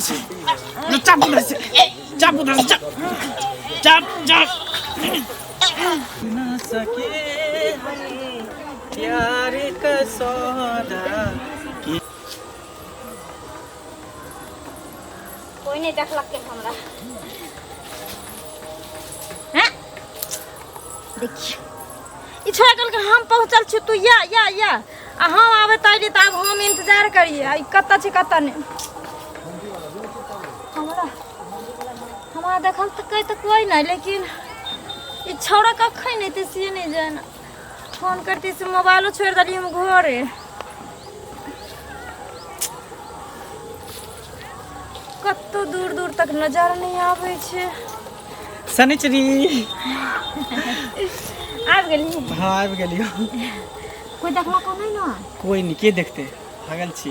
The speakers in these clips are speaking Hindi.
चाप उधर से, चाप उधर से, चाप चाप ना सके प्यार का सौदा। कोई नहीं देखलक के हमरा। हैं देखिए ई छोड़ कल के हम पहुंचल छी तू या आ हम आवे ताइली त अब हम इंतजार करिए ई कत्ता छी कत्ता ने हमरा देखल त कई त कोई नहीं लेकिन ई छोड़ा कखै नहीं ते से नहीं जाना फोन करती से मोबाइलो छोड़ दली हम घरे कत्तो दूर दूर तक नजर नहीं आवे छे। शनिचरी आब गेली हाँ आबि गेलियो। कोई देखला को नहीं ना कोई नहीं के देखते भागल छी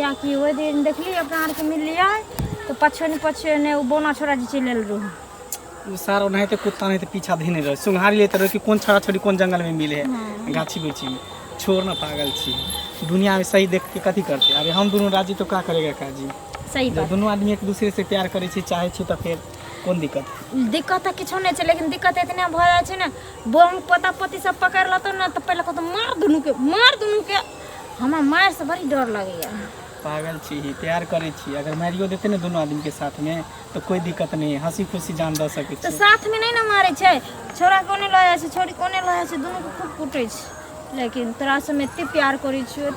या कि वो दिन देखली अपना आर के मिल लिया तो पछे ने वो बोना छोरा जी चलल रहू वो सारा नहीं तो कुत्ता नहीं तो पीछा धीने रहे सुंघारी लेते रहे कि कौन छोरा छोरी कौन जंगल में मिले है गाछी बिछी में छोड़ ना पागल छी दुनिया में सही देख के कथी करते अरे हम दोनों राजी तो का करेगा काजी सही बात दोनों आदमी एक दूसरे से प्यार करे छी चाहे छी तो फिर कौन दिक्कत दिक्कत किछो नहीं है लेकिन दिक्कत इतना भ जाए छे ना बोम पता पति सब पकड़ लतो ना तो पहले कहतो मार दुनु के हमरा मार से बड़ी डर लगेगा। पागल छी प्यार करे छी अगर मारियो देते ना दोनों आदमी के साथ में तो कोई दिक्कत नहीं है हंसी खुशी जान दे सके तो साथ में नहीं ना मारे छे छोरा कोने ल जाय छे छोरी कोने ल जाय छे दोनों को खूब कुटे छे लेकिन तोरा से मैं एते प्यार करे छियो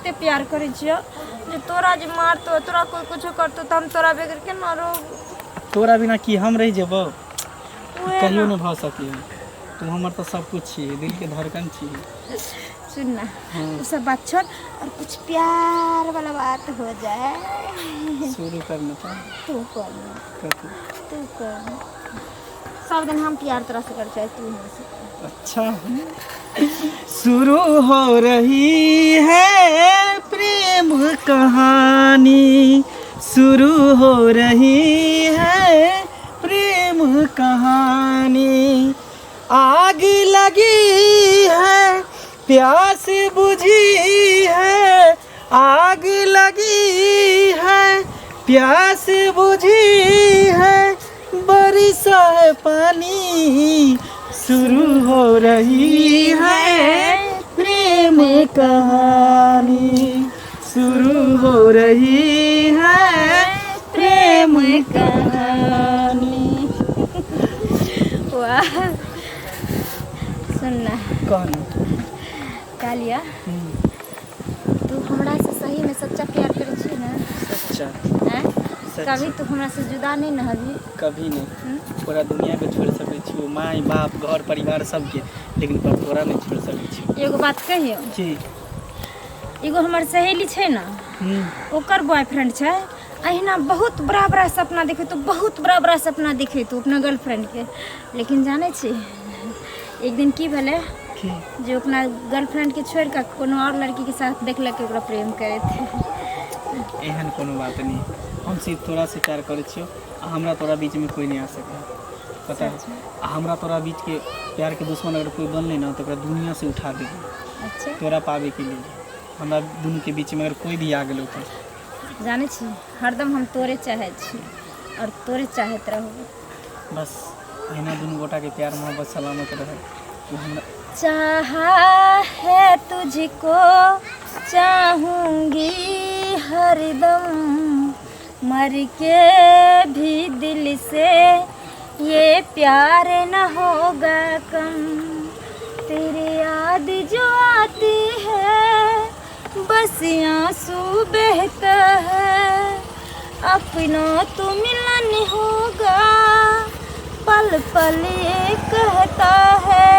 जे तोरा जे मारतो तोरा कोई कुछ करतो त हम तोरा बगैर के ना रहो तोरा बिना की हम रह जेबो कहियो न भ सकी तू हमर तो सब कुछ छी दिल के धड़कन छी। सुन ना वो सब बात छोड़ और कुछ प्यार वाला बात हो जाए शुरू करना था तू कर सब दिन हम प्यार तरह से कर चाहे तू हमसे अच्छा शुरू हो रही है प्रेम कहानी शुरू हो रही है प्रेम कहानी आग लगी है प्यास बुझी है आग लगी है प्यास बुझी है बरसा है पानी शुरू हो रही है प्रेम कहानी शुरू हो रही है प्रेम कहानी। वाह सुनना कौन कालिया तू हमरा से सही में सच्चा प्यार करे छी ना सच्चा हैं कभी तू हमरा से जुदा नहीं न हबी कभी नहीं पूरा दुनिया के छोड़ सके छी माई बाप घर परिवार सबके लेकिन पर तोरा नहीं छोड़ सके छी। एगो बात कहियो जी एगो हमर सहेली छै ना ओकर बॉयफ्रेंड छै अहिना बहुत बड़ा सपना देखे तो बहुत बड़ा सपना देखे तो अपना गर्लफ्रेंड के लेकिन जाने छी एक दिन की भेले जो अपना गर्लफ्रेंड के छोड़ कर कोनो और लड़की के साथ देखलक ओकरा प्रेम करे थे। एहन कोनो बात नहीं हम सिर्फ तोरा से प्यार करे छियो हमरा तोरा बीच में कोई नहीं आ सके पता है हमरा तोरा बीच के प्यार के दुश्मन अगर कोई बनले ना तो दुनिया से उठा देगी अच्छा तोरा पावे के लिए हमरा दोनों के बीच में अगर कोई भी आ गेलो तो जाने छी हरदम हम तोरे चाहे छी और तोरे चाहत रहू बस अहिना दोनों गोटा के प्यार मोहब्बत सलामत रहे चाहा है तुझको चाहूंगी हरदम मर के भी दिल से ये प्यार न होगा कम तेरी याद जो आती है बस आंसू बहता है अपना तो मिलन होगा पल पल ये कहता है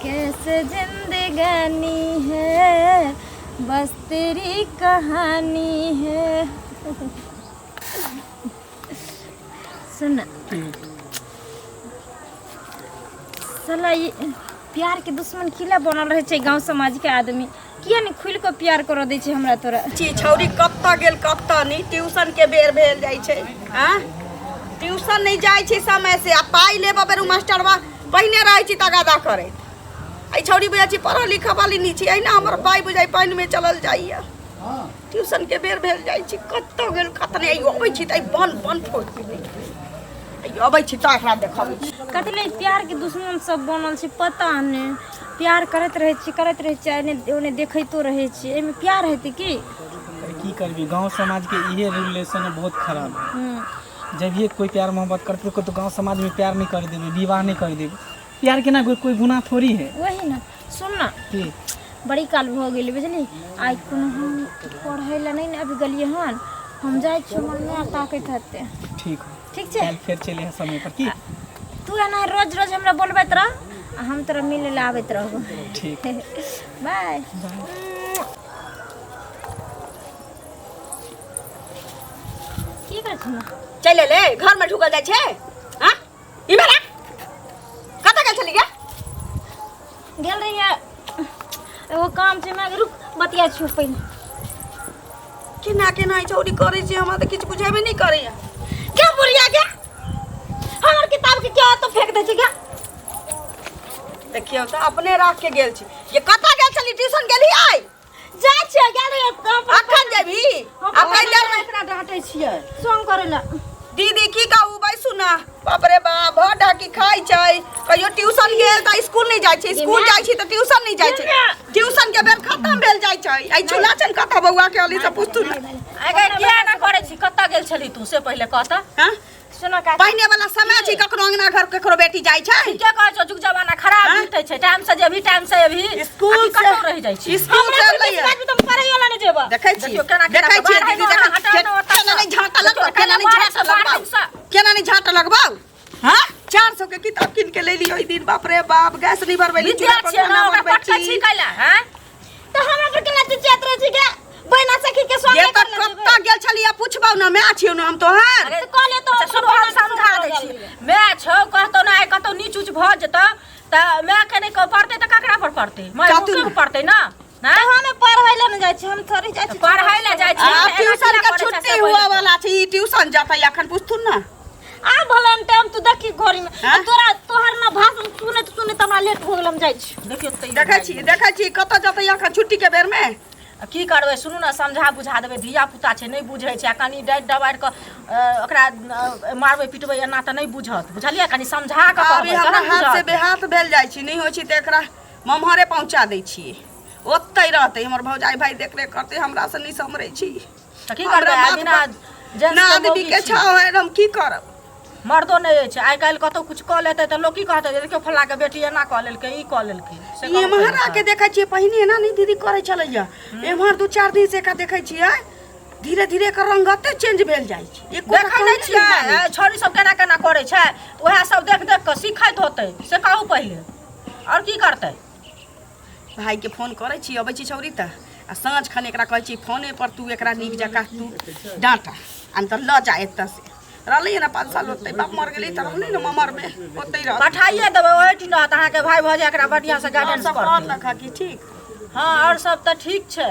कैसे जिंदगानी है बस तेरी कहानी है। सुन साला ये प्यार के दुश्मन किला बनल रहे छै गांव समाज के आदमी किया नहीं खुल के प्यार कर दे छै हमरा तोरा छौरी कत्ता गेल कत्ता नहीं ट्यूशन के बेर भेल जाय छै हां ट्यूशन नहीं जाय छै समय से आ पाई लेबा बेर मास्टरवा पहिने रहै छी तगादा करे आई छौरी बुझा छी पढ़ल लिखल वाली नहीं छी एना हमर पाई बुझाई पानी में चलल जाइया ट्यूशन के बेर भेल जाइ छी कतऽ गेल कतऽ नहि अबै छी तऽ बन बन फोड़ अबै छी तऽ एकरा देखबै छी कथी प्यार के दुश्मन सब बनल छै पता नहीं। प्यार करैत रहै छी ओने देखैतो रहै छी एहिमे प्यार हेतै की करबी। गांव समाज के इहे रिलेशन बहुत खराब है। जब ये कोई प्यार मोहब्बत करते तो गांव समाज में प्यार नहीं कर देवे, विवाह नहीं कर देवे। प्यार के ना कोई गुनाह थोड़ी है। वही ना सुन ना बड़ी काल भ गेली बुझली आइ कोनो हम पढ़ै ला नहीं अभी गलिए हन हम जाय छी मन में ताकत हते। ठीक है ठीक छै फिर चले हैं समय पर की तू ना रोज रोज हमरा बोलबैत रह हम तोरा मिले ला आबैत रहबो। ठीक बाय की कर छी ना चले ले घर में ढुकल जाइ छै। हां ई मेरा कतऽ गेल छली गे गेल रही है एगो काम छै मैं रुक बतिया छी पहले केना चोरी करै छी हमरा तऽ किछु बुझेबे नहीं करैया। क्या बोलिया गे हमर किताब के क्या तो फेंक दे छी गे देखियो तऽ अपने राख के गेल छी ये कतऽ गेल छली ट्यूशन गेली आइ जा छी गेल रही अखन जेबी अपन जल में एकरा डांटै छियै संग करे ला दीदी की कहू बैसू ना बाप रे बाप भर ढाकी खाई छै कहियो ट्यूशन गेल तऽ स्कूल नहीं जाइ छै स्कूल जाइ छी तऽ ट्यूशन नहीं जाइ छै ट्यूशन के बेर खत्म भेल जाइ छै आई चूल्हा चन कतऽ बौआ के अली से पूछतू आगे किया ना करे छी कतऽ गेल छली तू से पहले कहता हां सुनो का पहिने वाला समय छी ककरो अंगना घर ककरो बेटी जाइ छै के कहै छौ जुग जमाना खराब बीतै छै टाइम से जेबी टाइम से अभी स्कूल से कतौ रह जाइ छी स्कूल से लइया तुम पढ़ै वाला नहीं जेबा देखै छी दीदी केना नहीं झाटा लगबा केना नहीं झाटा लगबाऊ हां 400 के किताब किन के ले लियो ई दिन बाप रे बाप गैस नहीं भरबैली विद्या छै ना ओकरा पटका छी कैला हैं तो हमरा पर केना तू चैत रह छी के बहना सखी के संग ये तो कत्ता गेल छलिया पूछबौ ना मैं छियौ ना हम तोहार अरे कहले तो सुनो हम समझा दै छी मैं छौ कहतो ना कतौ नीच उच भ जतो त मैं के नहीं पढ़ते त ककरा पर पढ़ते मैं के पढ़ते ना ना हमें पढ़ै ला न जाय छी हम थोड़ी जाय छी पढ़ै ला जाय छी आ ट्यूशन के छुट्टी हुआ वाला छी ट्यूशन जाता अखन पूछथुन ना आ भलन टाइम तू देखी घरी में तोहर ना भाषण सुने त हमरा लेट हो गेल हम जाय छी देखियो देखै छी कतऽ जतै अखन छुट्टी के बेर में की करबै सुनू ना समझा बुझा देबै धिया पुता छै नहीं बुझै छै कनी डाइट दबाड़ के ओकरा मारबै पिटबै एना त नहीं बुझत बुझलियै कनी समझा के अभी हमरा हाथ से बेहाथ भेल जाइ छी नहीं होय छी त एकरा ममहरे पहुंचा दै छी ओतै रहतै हमर भौजाई भाई देख रेख करतै हमरा से नहीं समरै छी त की करबै बिना ना आदमी के छाव है हम की करब मर्दो नहीं छै आइ काल्हि कतौ कुछ कऽ लेतै त लोग की कहतै देखियो फल्ला के बेटी एना कऽ लेलकै ई कऽ लेलकै से ये महारा के देखै छियै पहिने एना नहीं दीदी करै छलैया एम्हर 2-4 दिन से का देखै छियै धीरे धीरे के रंगते चेंज भेल जाइ छै एको देखै नहीं छियै छोरी सब केना केना करै छै ओहे सब देख देख के सिखैत होतै से कहू पहिले और की करतै भाई के फोन करै छी अबै छी छौरी त आ साँझ खन एकरा कहै छी फोने पर तू एकरा नीक जका तू डांटा हम त ल जा एत से रहलै ना 5 साल होतै बाप मर गेलै त रहलै ना ममर में होतै रह पठाइए देबै ओहि ठिना त अहाँके भाई भौजाई एकरा बढ़िया से गाइडेंस सब करतै लखा की ठीक हां और सब त ठीक छै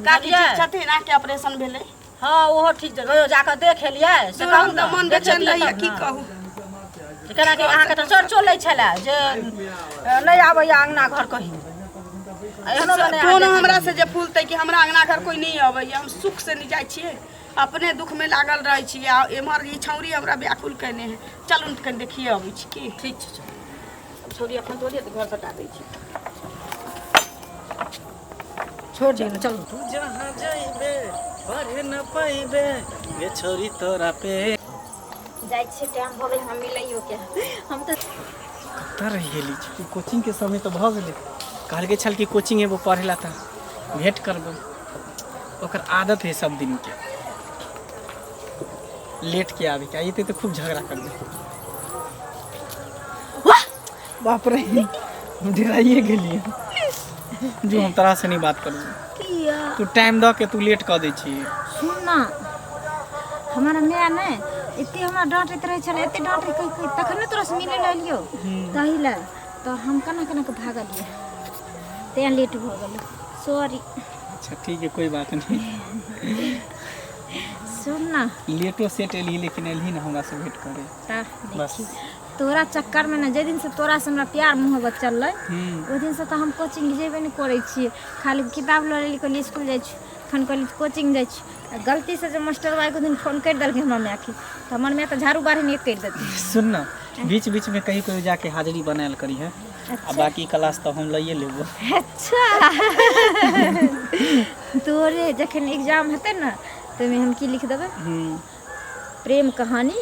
काकी ठीक छथिन आ के ऑपरेशन भेलै हां ओहो ठीक छै गयो जाके देख एलियै से कहू त मन बेचैन रहिया की कहू केना कि अहाँके त चर्चो लै छलै जे नहीं आबैया अंगना घर कहीं एहनो नहि कोनो हमरा से जे फूलतै कि हमरा अंगना घर कोई नहीं अबैया हम सुख से नहीं जाइ छियै अपने दुख में लागल रहै छी आ एमहर ई छौरी हमरा व्याकुल कने है चलू त कनि देखिए अबै छी की ठीक छै छौरी अपन तोड़िए त घर सटा दै छी छोड़ दे ना चल तू जहां जाइबे पढ़े न पाइबे ये छोरी तोरा पे जाय छी टाइम हो गेल हम मिलैयो के हम त कतऽ रह गेली छी कोचिंग के समय तो भ गेलै कहल के छल कि कोचिंग एगो पढ़ेला था भेंट करबो ओकर आदत है सब दिन के लेट के आवे के आइते तो खूब झगड़ा कर दे बाप रे हम डराइए गेलिए जो हम तरह से नहीं बात करूँ किया तू टाइम द के तू लेट कर दे छी सुन ना हमारा नया ने इतने हमरा डांटैत रहे छले एते डांट कहि तखन तोरा से मिले ल लियो ताहि ला तो हम केना के भागलिए ते लेट भ गेल सॉरी अच्छा ठीक है कोई बात नहीं सुन ना लेटो सेट एली लेकिन एली ना हमरा से भेंट करे बस तोरा चक्कर में ना जे दिन से तोरा से हमरा प्यार मोहब्बत चललै ओ दिन से तो हम कोचिंग जेबे नहीं करै छी खाली किताब ल लेली कहली स्कूल जाइ छी फोन कर कोचिंग जाइ छी गलती से जो मास्टर भाई को दिन फोन कर दल के हमरा में आखी तो हमर में तो झाड़ू बाढ़ नहीं कर देती। सुन ना बीच बीच में कहीं कोई जाके हाजिरी बनायल करी है। आ बाकी क्लास तो हम लइए लेबो। अच्छा तोरे जखन एग्जाम हेतै ना तो में हम की लिख देबै प्रेम कहानी।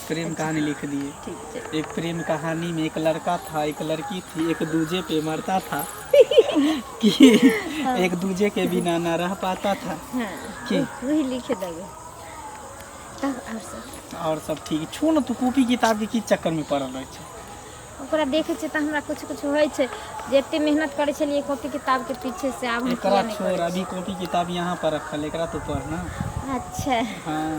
प्रेम कहानी लिख दिए। ठीक है। एक प्रेम कहानी में एक लड़का था एक लड़की थी एक दूजे पे मरता था कि एक दूजे के बिना ना रह पाता था। हाँ, कि वही लिख देबै तब और सब ठीक। छो न तू कॉपी किताब के की चक्कर में पड़ल रहे छै। ओकरा देखे छै त हमरा कुछ कुछ होय छै जे एते मेहनत करे छलिए कॉपी किताब के पीछे से आब हम एकरा छोड़ अभी कॉपी किताब यहाँ पर रखल एकरा तो पढ़ ना। अच्छा हाँ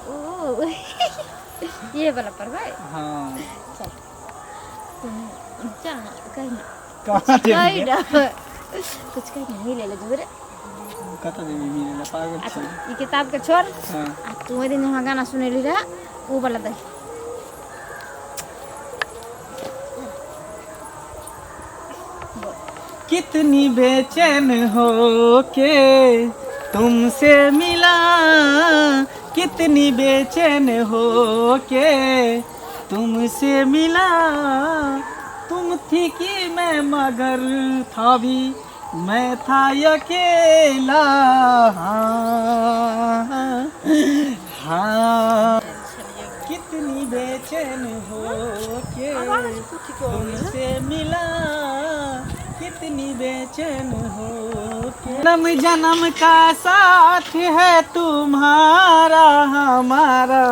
ओ ये वाला पढ़बै। हाँ चल चल कहीं ना कहाँ कहीं ना कुछ कहीं नहीं ले ले दूरे कत देवी मिले पागल अच्छा छै। ये किताब के छोड़ हाँ आ तू ओइ दिन वहाँ गाना सुनेली रहा वो वाला दे। कितनी बेचैन हो के तुमसे मिला कितनी बेचैन हो के तुमसे मिला तुम थी कि मैं मगर था भी मैं था अकेला। हाँ, हाँ कितनी बेचैन हो के तुमसे मिला कितनी बेचैन हो के जन्म जन्म का साथ है तुम्हारा हमारा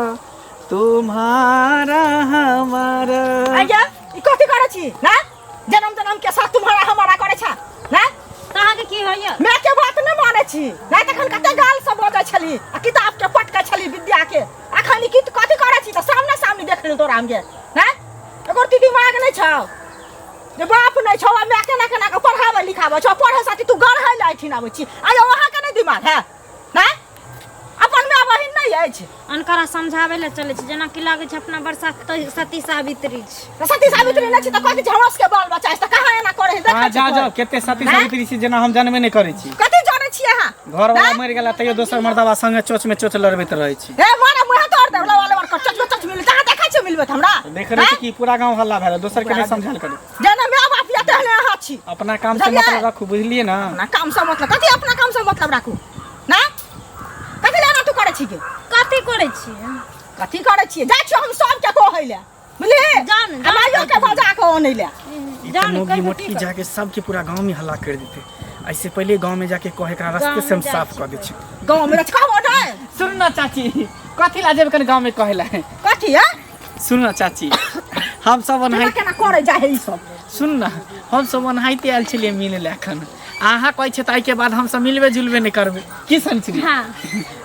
तुम्हारा हमारा। आइया ई कथि करे छी ना जन्म जन्म के साथ तुम्हारा हमारा करे छा ना कहाँ के की होइए मैं के बात न माने छी ना तखन कते गाल सब बजै छली आ किताब के पटकै छली विद्या के अखन की कथि करे छी त सामने सामने देख ले तोरा हम के ना एगो ती दिमाग नै छौ जे बाप नै छौ आ मैं केना केना के पढ़ाबै लिखाबै छौ पढ़ै साथी तू गढ़ै लाइठिन आबै छी आयो वहां के नै दिमाग है ना अपन माय बहिन नै अछि अनकरा समझावे ले चले छै जेना कि लागे छै अपना वर्षा सती सावित्री छै। सती सावित्री नै छी त कथि झमस के बाल बच्चा त कहां एना करे है हाँ जा जाओ केते सती सावित्री छी जेना हम जानबे नहीं करे छी। कथि जानै छी अहाँ घर वाला मर गेला तैयो दोसर मर्दवा संगे चोच में चोच लड़बैत रहे छी। हे मारा मुंह तोड़ दे वाले वाले चच चच मिल कहां देखै छै मिलबे हमरा देख रहे छी कि पूरा गांव हल्ला भेल दोसर के नहीं समझाल करी। जेना माय बाप या तेहने अहाँ छी अपना काम से मतलब रखू बुझलिए ना। अपना काम से मतलब कथि अपना काम से मतलब राखू ना कथि लेना तू करे छी के कथी करे छी कथि करे छी जा छी हम सब के कहै ले बुझली जान हमाइयो के बजा के ओनै ले जान मोगी मोटी जाके सबके पूरा गांव में हल्ला कर देते। ऐसे पहले गांव में जाके कहे एकरा रास्ते से हम साफ कर दे छी। गांव में रचका ओडै सुन ना चाची कथि ला जेब कन गांव में कहेला है। कथि है सुन ना चाची हम सब केना केना करे जा है ई सब सुन ना हम सब ओनाहिते आयल छलिए मिले ले एखन अहाँ कहै छै त आई के बाद हम सब मिलबे जुलबे नहीं करबे की संचरी। हां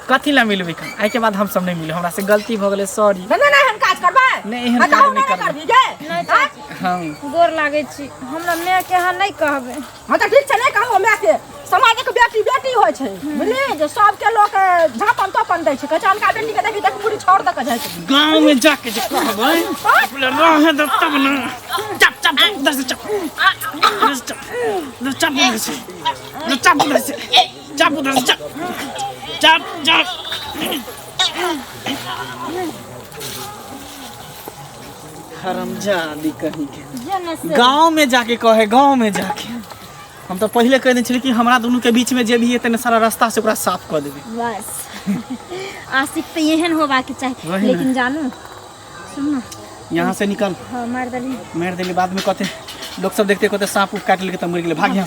कथि ला मिलबे खन आई के बाद हम सब नहीं मिले हमरा से गलती भ गेलै सॉरी। नहीं नहीं हम काज करबै नहीं एहन काज नहीं करबे करबी गे नहीं चाची हां गोर लागे छी हमरा माय के हां नहीं कहबे। हां त ठीक छै नहीं कहबो माय के समाज के बेटी बेटी होय छै बुझली जे सब के लोग झापन तपन दै छै कचान का बेटी के देखि देख पूरी छोड़ द के जाय छै गांव में जाके जे कहबै बोले रहे दे तब ना चप चप उधर से चप चप उधर से चप उधर से चप उधर से चप चप हरामजादी कहीं के जने से गांव में जाके कहे गांव में जाके हम तो पहले कह दे छली कि हमरा दोनों के बीच में जे भी है तने सारा रास्ता से ओकरा साफ कर देबे। बस आशिक तो यहन होबा के चाहिए वही ना। लेकिन जानू सुन ना यहाँ से निकल हाँ मार दली मार देली बाद में कहते लोग सब देखते कहते सांप उप काट लेके तो मर गेले भाग यहाँ।